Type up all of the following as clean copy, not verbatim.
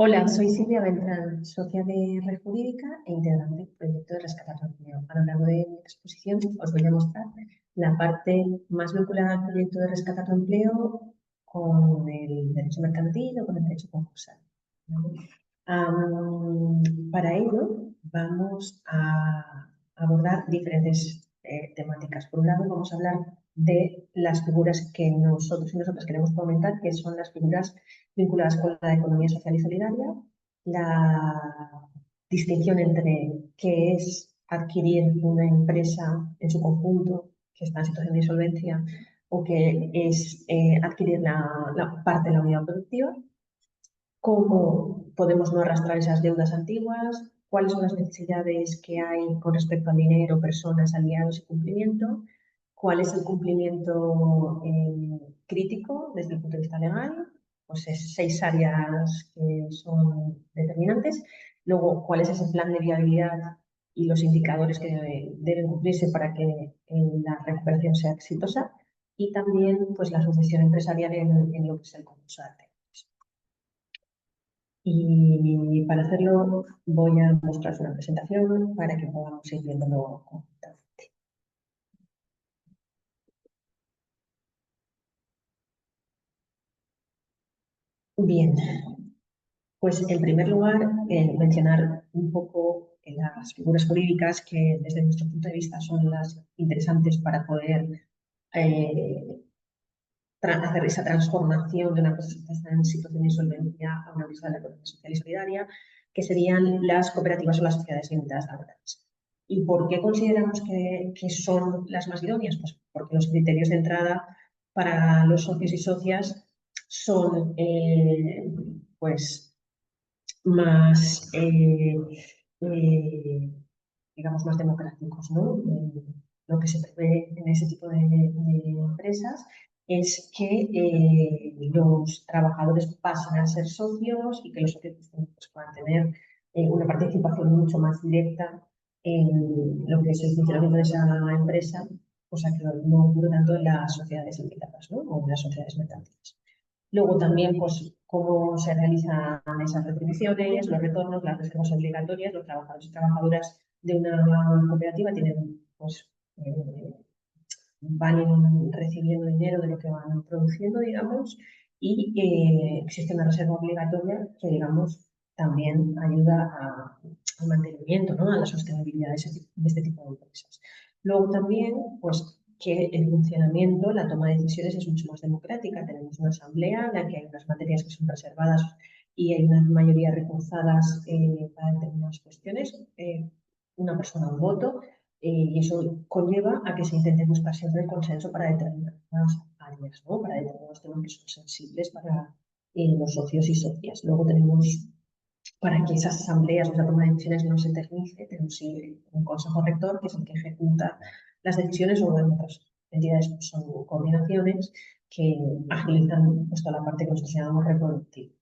Hola, soy Silvia Beltrán, socia de Red Jurídica e integrante del proyecto de Rescate a tu Empleo. A lo largo de mi exposición os voy a mostrar la parte más vinculada al proyecto de Rescate a tu Empleo con el derecho mercantil o con el derecho concursal. ¿Vale? Para ello vamos a abordar diferentes temáticas. Por un lado vamos a hablar de las figuras que nosotros y nosotras queremos comentar, que son las figuras vinculadas con la economía social y solidaria, la distinción entre qué es adquirir una empresa en su conjunto que está en situación de insolvencia o qué es adquirir la parte de la unidad productiva, cómo podemos no arrastrar esas deudas antiguas, cuáles son las necesidades que hay con respecto al dinero, personas, aliados y cumplimiento, cuál es el cumplimiento crítico desde el punto de vista legal, pues es 6 áreas que son determinantes. Luego, cuál es ese plan de viabilidad y los indicadores que deben cumplirse para que la recuperación sea exitosa. Y también pues, la sucesión empresarial en lo que es el concursante. Y para hacerlo voy a mostraros una presentación para que podamos ir viéndolo conjuntamente. Bien, pues en primer lugar mencionar un poco las figuras jurídicas que desde nuestro punto de vista son las interesantes para poder eh, hacer esa transformación de una cosa que está en situación de insolvencia a una empresa de la economía social y solidaria, que serían las cooperativas o las sociedades limitadas laborales. ¿Y por qué consideramos que son las más idóneas? Pues porque los criterios de entrada para los socios y socias son pues más, eh, digamos, más democráticos, ¿no? Lo que se prevé en ese tipo de empresas es que los trabajadores pasen a ser socios y que los socios pues, puedan tener una participación mucho más directa en lo que es el funcionamiento de esa empresa, cosa que no ocurre tanto en las sociedades limitadas, ¿no? O en las sociedades mercantiles. Luego también, pues, cómo se realizan esas retribuciones, los retornos, las reservas obligatorias. Los trabajadores y trabajadoras de una cooperativa tienen, pues, van recibiendo dinero de lo que van produciendo, digamos, y existe una reserva obligatoria que, digamos, también ayuda al mantenimiento, ¿no? A la sostenibilidad de este tipo de empresas. Luego también, pues, que el funcionamiento, la toma de decisiones es mucho más democrática. Tenemos una asamblea en la que hay unas materias que son reservadas y hay unas mayorías reforzadas para determinadas cuestiones. Una persona un voto y eso conlleva a que se intente buscar siempre el consenso para determinadas áreas, ¿no? Para determinados temas que son sensibles para los socios y socias. Luego tenemos, para que esas asambleas o esa toma de decisiones no se eternice, tenemos un consejo rector que es el que ejecuta las decisiones, o en otras entidades pues, son coordinaciones que agilizan pues, toda la parte que nosotros llamamos reproductiva.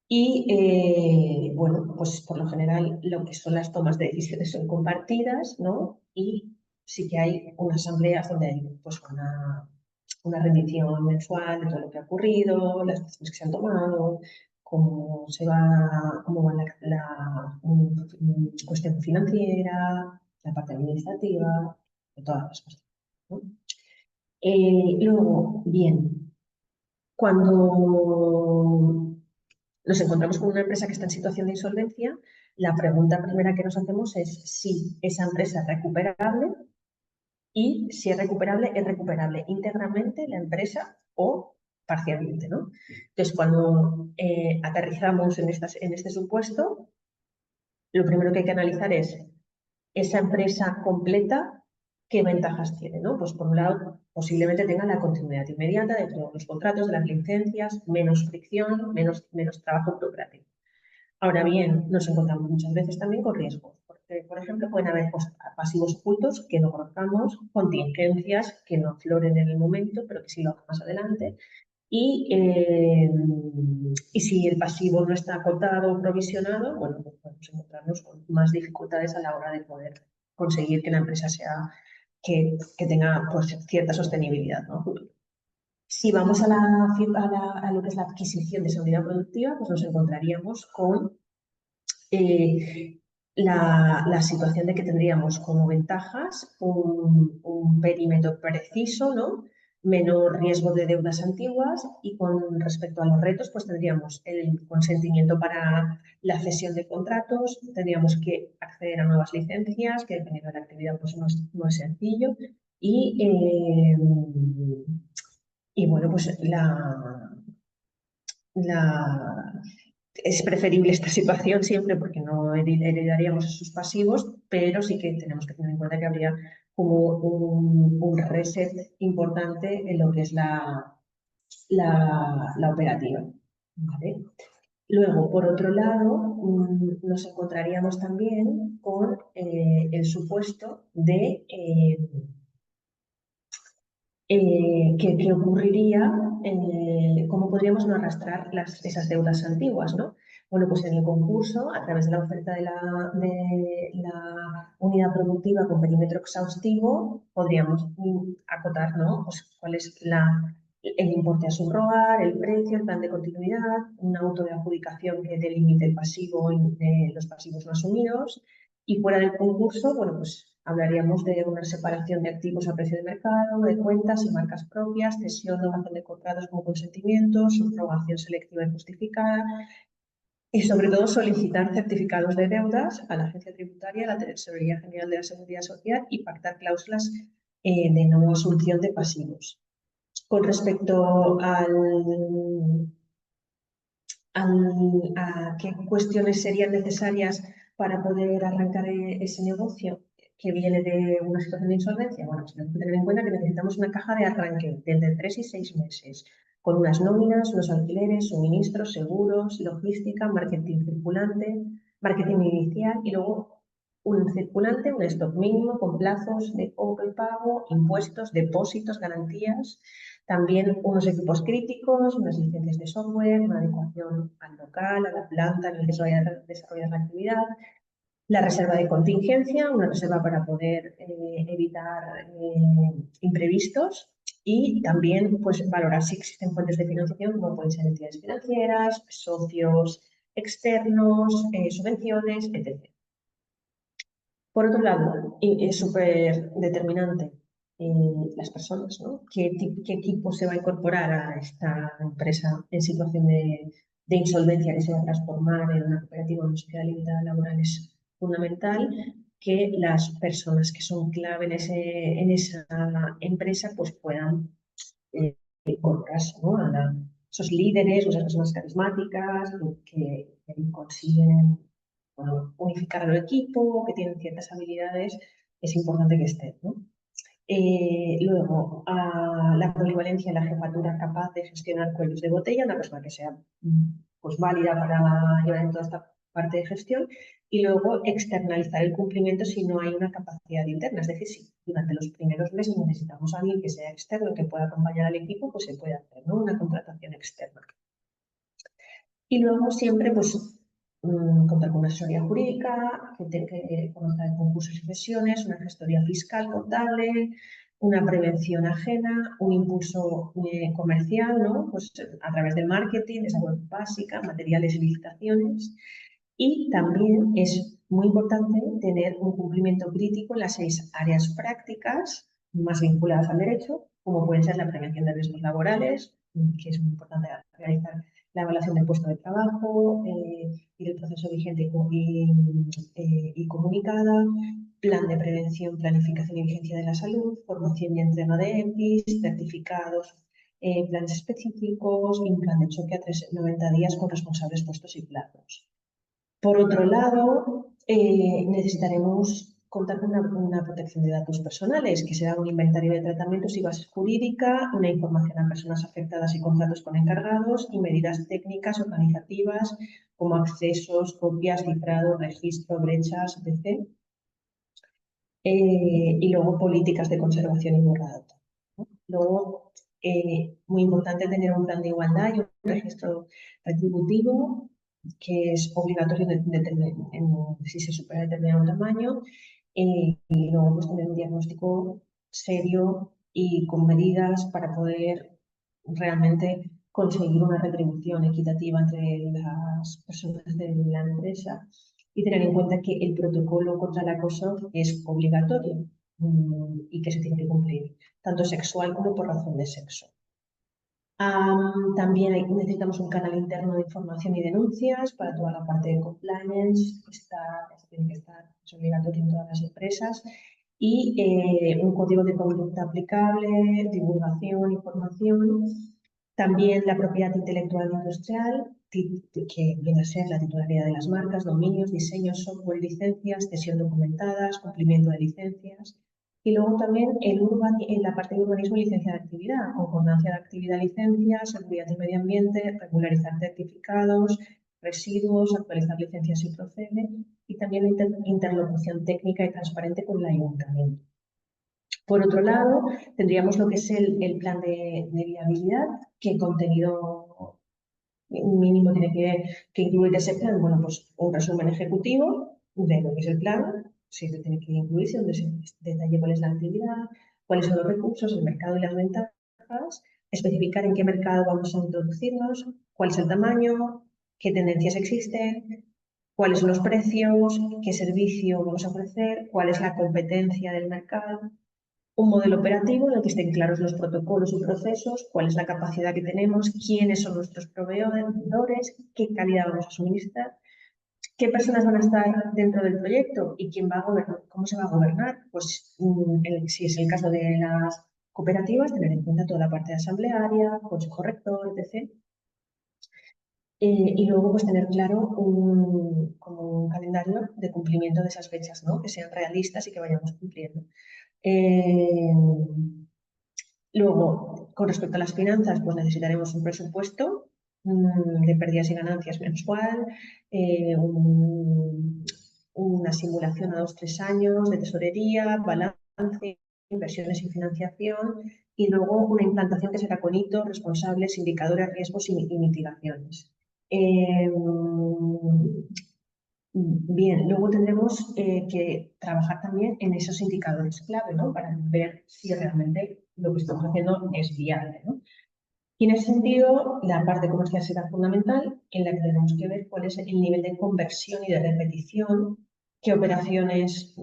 Y bueno, pues por lo general lo que son las tomas de decisiones son compartidas, ¿no? Y sí que hay unas asambleas donde hay pues una rendición mensual de todo lo que ha ocurrido, las decisiones que se han tomado, cómo va la cuestión financiera, la parte administrativa, de todas las cosas, ¿no? Luego, bien, cuando nos encontramos con una empresa que está en situación de insolvencia, la pregunta primera que nos hacemos es si esa empresa es recuperable y si es recuperable íntegramente la empresa o parcialmente, ¿no? Entonces, cuando aterrizamos en este supuesto, lo primero que hay que analizar es esa empresa completa, ¿qué ventajas tiene? ¿No? Pues por un lado, posiblemente tenga la continuidad inmediata de todos los contratos, de las licencias, menos fricción, menos trabajo burocrático. Ahora bien, nos encontramos muchas veces también con riesgos, porque, por ejemplo, pueden haber pasivos ocultos que no conozcamos, contingencias que no afloren en el momento, pero que sí lo hagan más adelante. Y si el pasivo no está acotado o provisionado, bueno, pues podemos encontrarnos con más dificultades a la hora de poder conseguir que la empresa que tenga pues, cierta sostenibilidad, ¿no? Si vamos a lo que es la adquisición de esa unidad productiva, pues nos encontraríamos con la situación de que tendríamos como ventajas un perímetro preciso, ¿no? Menor riesgo de deudas antiguas y con respecto a los retos, pues tendríamos el consentimiento para la cesión de contratos, tendríamos que acceder a nuevas licencias, que dependiendo de la actividad pues no es sencillo, y, eh, y bueno, pues la, es preferible esta situación siempre porque no heredaríamos esos pasivos, pero sí que tenemos que tener en cuenta que habría como un reset importante en lo que es la operativa. ¿Vale? Luego, por otro lado, nos encontraríamos también con el supuesto de qué ocurriría, cómo podríamos no arrastrar esas deudas antiguas, ¿no? Bueno, pues en el concurso, a través de la oferta de la unidad productiva con perímetro exhaustivo, podríamos acotar, ¿no? Pues cuál es el importe a subrogar, el precio, el plan de continuidad, un auto de adjudicación que delimite el pasivo y los pasivos no asumidos. Y fuera del concurso, bueno, pues hablaríamos de una separación de activos a precio de mercado, de cuentas y marcas propias, cesión o de contratos con consentimiento, subrogación selectiva y justificada y sobre todo solicitar certificados de deudas a la Agencia Tributaria, a la Tesorería General de la Seguridad Social y pactar cláusulas de no asunción de pasivos. Con respecto a qué cuestiones serían necesarias para poder arrancar ese negocio que viene de una situación de insolvencia. Bueno, pues tenemos que tener en cuenta que necesitamos una caja de arranque de entre 3 y 6 meses, con unas nóminas, unos alquileres, suministros, seguros, logística, marketing circulante, marketing inicial y luego un circulante, un stock mínimo con plazos de cobro y pago, impuestos, depósitos, garantías, también unos equipos críticos, unas licencias de software, una adecuación al local, a la planta en la que se vaya a desarrollar la actividad, la reserva de contingencia, una reserva para poder evitar imprevistos y también pues, valorar si existen fuentes de financiación como pueden ser entidades financieras, socios externos, subvenciones, etc. Por otro lado, es súper determinante las personas, ¿no? ¿Qué equipo se va a incorporar a esta empresa en situación de insolvencia que se va a transformar en una cooperativa o una sociedad limitada laboral? Es fundamental que las personas que son clave en esa empresa pues puedan incorporarse, ¿no? Esos líderes o esas personas carismáticas que consiguen bueno, unificar al equipo, que tienen ciertas habilidades, es importante que estén, ¿no? Luego, la polivalencia en la jefatura capaz de gestionar cuellos de botella, una persona que sea pues, válida para llevar en toda esta parte de gestión. Y luego, externalizar el cumplimiento si no hay una capacidad interna. Es decir, si durante los primeros meses necesitamos a alguien que sea externo, que pueda acompañar al equipo, pues se puede hacer, ¿no? Una contratación externa. Y luego siempre, pues, contar con una asesoría jurídica, que conozca de concursos y cesiones, una gestoría fiscal contable, una prevención ajena, un impulso comercial, ¿no? Pues a través del marketing, de esa web básica, materiales y licitaciones. Y también es muy importante tener un cumplimiento crítico en las 6 áreas prácticas más vinculadas al derecho, como pueden ser la prevención de riesgos laborales, que es muy importante realizar la evaluación del puesto de trabajo y el proceso vigente y comunicada, plan de prevención, planificación y vigencia de la salud, formación y entrega de EPIs, certificados, planes específicos y un plan de choque a 90 días con responsables puestos y plazos. Por otro lado, necesitaremos contar con una protección de datos personales, que será un inventario de tratamientos y bases jurídica, una información a personas afectadas y contratos con encargados y medidas técnicas organizativas como accesos, copias, cifrado, registro, brechas, etc. Y luego políticas de conservación y borrado. Luego, muy importante tener un plan de igualdad y un registro retributivo que es obligatorio si se supera determinado tamaño, y luego pues, tener un diagnóstico serio y con medidas para poder realmente conseguir una retribución equitativa entre las personas de la empresa y tener en cuenta que el protocolo contra el acoso es obligatorio y que se tiene que cumplir, tanto sexual como por razón de sexo. También necesitamos un canal interno de información y denuncias para toda la parte de compliance, tiene que estar, es obligatorio en todas las empresas, y un código de conducta aplicable, divulgación, información. También la propiedad intelectual industrial, que viene a ser la titularidad de las marcas, dominios, diseños, software, licencias, cesión documentadas, cumplimiento de licencias. Y luego también en la parte de urbanismo y licencia de actividad, concordancia de actividad, licencia, seguridad y medio ambiente, regularizar certificados, residuos, actualizar licencias si procede, y también interlocución técnica y transparente con el ayuntamiento. Por otro lado, tendríamos lo que es el plan de viabilidad, qué contenido mínimo tiene que incluir ese plan. Bueno, pues un resumen ejecutivo de lo que es el plan, si se tiene que incluirse, donde se detalle cuál es la actividad, cuáles son los recursos, el mercado y las ventajas, especificar en qué mercado vamos a introducirnos, cuál es el tamaño, qué tendencias existen, cuáles son los precios, qué servicio vamos a ofrecer, cuál es la competencia del mercado, un modelo operativo en el que estén claros los protocolos y procesos, cuál es la capacidad que tenemos, quiénes son nuestros proveedores, qué calidad vamos a suministrar, qué personas van a estar dentro del proyecto y quién va a gobernar, cómo se va a gobernar. Pues si es el caso de las cooperativas, tener en cuenta toda la parte asamblearia, consejo rector, etc. Y luego pues tener claro como un calendario de cumplimiento de esas fechas, ¿no? Que sean realistas y que vayamos cumpliendo. Eh, Luego, con respecto a las finanzas, pues necesitaremos un presupuesto de pérdidas y ganancias mensual, una simulación a 2-3 años de tesorería, balance, inversiones y financiación, y luego una implantación que será con hitos, responsables, indicadores, riesgos y mitigaciones. Eh, Bien, luego tendremos que trabajar también en esos indicadores clave, ¿no? Para ver si realmente lo que estamos haciendo es viable, ¿no? Y en ese sentido, la parte comercial será fundamental, en la que tenemos que ver cuál es el nivel de conversión y de repetición, qué operaciones,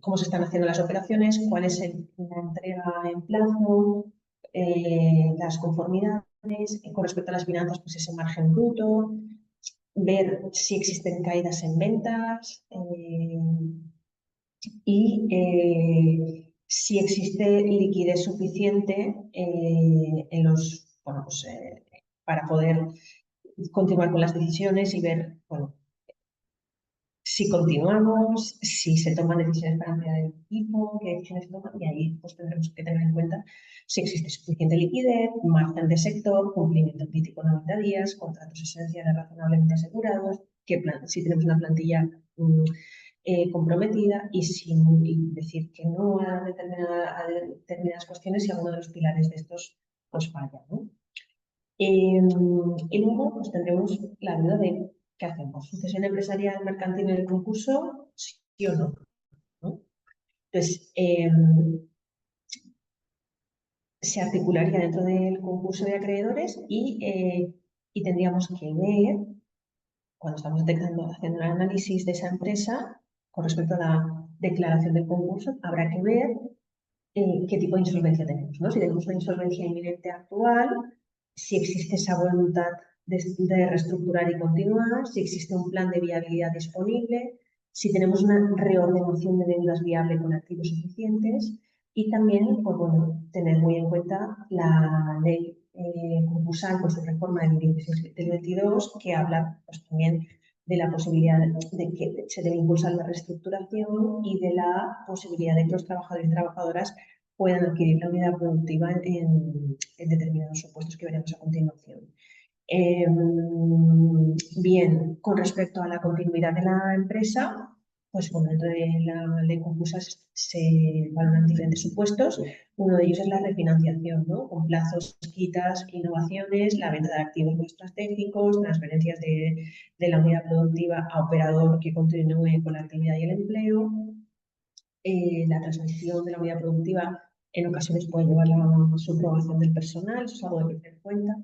cómo se están haciendo las operaciones, cuál es la entrega en plazo, las conformidades, con respecto a las finanzas, pues ese margen bruto, ver si existen caídas en ventas y si existe liquidez suficiente para poder continuar con las decisiones y ver, bueno, si continuamos, si se toman decisiones para ampliar el equipo, qué decisiones se toman, y ahí pues tendremos que tener en cuenta si existe suficiente liquidez, margen de sector, cumplimiento crítico en 90 días, contratos esenciales razonablemente asegurados, si tenemos una plantilla comprometida y decir que no a determinadas cuestiones si alguno de los pilares de estos pues falla, ¿no? Y luego pues tendremos la duda de qué hacemos. ¿Sucesión empresarial mercantil en el concurso? Sí o no, ¿no? Entonces, se articularía dentro del concurso de acreedores y tendríamos que ver, cuando estamos haciendo un análisis de esa empresa, con respecto a la declaración del concurso, habrá que ver qué tipo de insolvencia tenemos, ¿no? Si tenemos una insolvencia inminente actual, si existe esa voluntad de reestructurar y continuar, si existe un plan de viabilidad disponible, si tenemos una reordenación de deudas viable con activos suficientes y también, pues bueno, tener muy en cuenta la ley concursal con su reforma del 16 del 22 que habla pues, también de la posibilidad de que se debe impulsar la reestructuración y de la posibilidad de que los trabajadores y trabajadoras puedan adquirir la unidad productiva en determinados supuestos que veremos a continuación. Bien, con respecto a la continuidad de la empresa, pues bueno, dentro de la ley concursa se valoran diferentes supuestos. Uno de ellos es la refinanciación, ¿no? Con plazos, quitas, innovaciones, la venta de activos no estratégicos, transferencias de la unidad productiva a operador que continúe con la actividad y el empleo, la transmisión de la unidad productiva En ocasiones puede llevar la subrogación del personal, eso es algo de tener en cuenta.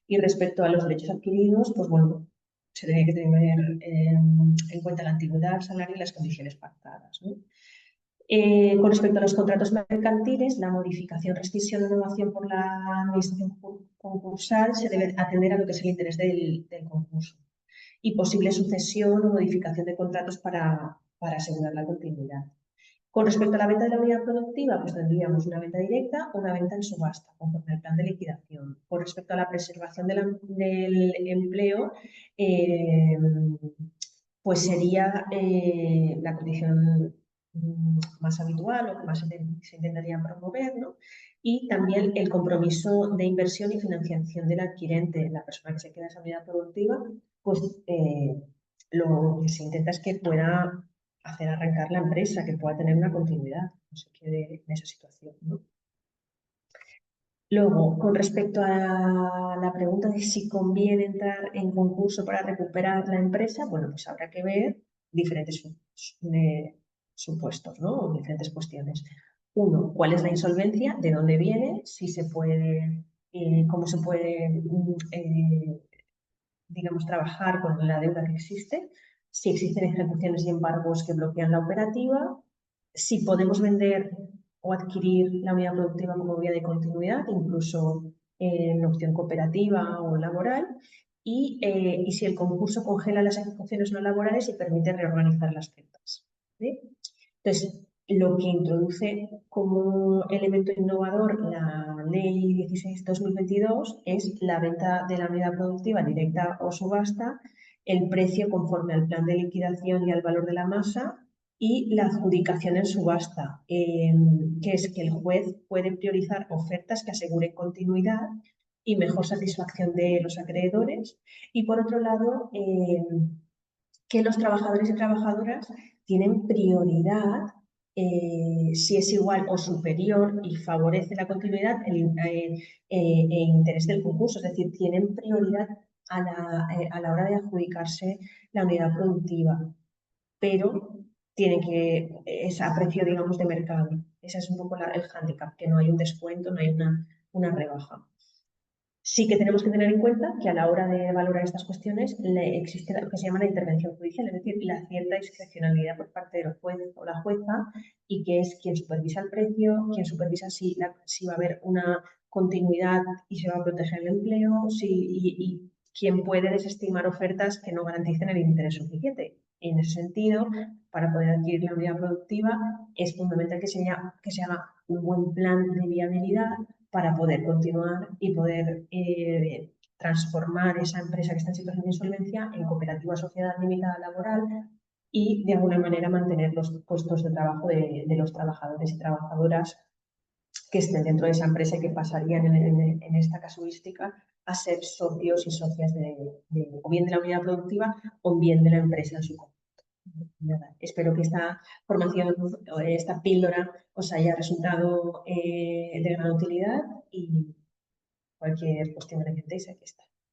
Y respecto a los derechos adquiridos, pues bueno, se tiene que tener en cuenta la antigüedad, el salario y las condiciones pactadas, ¿no? Con respecto a los contratos mercantiles, la modificación, rescisión o innovación por la administración concursal se debe atender a lo que es el interés del concurso y posible sucesión o modificación de contratos para asegurar la continuidad. Con respecto a la venta de la unidad productiva, pues tendríamos una venta directa o una venta en subasta, conforme al plan de liquidación. Con respecto a la preservación del empleo, eh, pues sería la condición más habitual o que más se intentaría promover, ¿no? Y también el compromiso de inversión y financiación del adquirente, la persona que se queda en esa unidad productiva, pues lo que se intenta es que pueda hacer arrancar la empresa, que pueda tener una continuidad, no se quede en esa situación, ¿no? Luego, con respecto a la pregunta de si conviene entrar en concurso para recuperar la empresa, bueno, pues habrá que ver diferentes supuestos, ¿no? O diferentes cuestiones. Uno, ¿cuál es la insolvencia? ¿De dónde viene? Si se puede, cómo se puede, digamos, trabajar con la deuda que existe, si existen ejecuciones y embargos que bloquean la operativa, si podemos vender o adquirir la unidad productiva como vía de continuidad, incluso en opción cooperativa o laboral, y si el concurso congela las ejecuciones no laborales y permite reorganizar las rentas. ¿Sí? Entonces, lo que introduce como elemento innovador la Ley 16/2022 es la venta de la unidad productiva directa o subasta, el precio conforme al plan de liquidación y al valor de la masa y la adjudicación en subasta, que es que el juez puede priorizar ofertas que aseguren continuidad y mejor satisfacción de los acreedores. Y por otro lado, que los trabajadores y trabajadoras tienen prioridad si es igual o superior y favorece la continuidad el interés del concurso, es decir, tienen prioridad a la hora de adjudicarse la unidad productiva, pero tiene que, es a precio, digamos, de mercado. Ese es un poco el hándicap, que no hay un descuento, no hay una rebaja. Sí que tenemos que tener en cuenta que a la hora de valorar estas cuestiones existe lo que se llama la intervención judicial, es decir, la cierta discrecionalidad por parte del juez o la jueza y que es quien supervisa el precio, quien supervisa si va a haber una continuidad y se va a proteger el empleo, y quien puede desestimar ofertas que no garanticen el interés suficiente. Y en ese sentido, para poder adquirir la unidad productiva, es fundamental que se haga un buen plan de viabilidad para poder continuar y poder transformar esa empresa que está en situación de insolvencia en cooperativa sociedad limitada laboral y de alguna manera mantener los puestos de trabajo de los trabajadores y trabajadoras que estén dentro de esa empresa y que pasarían en esta casuística a ser socios y socias o bien de la unidad productiva o bien de la empresa en su conjunto. Nada, espero que esta formación, esta píldora, os haya resultado de gran utilidad y cualquier cuestión que necesitéis, aquí está.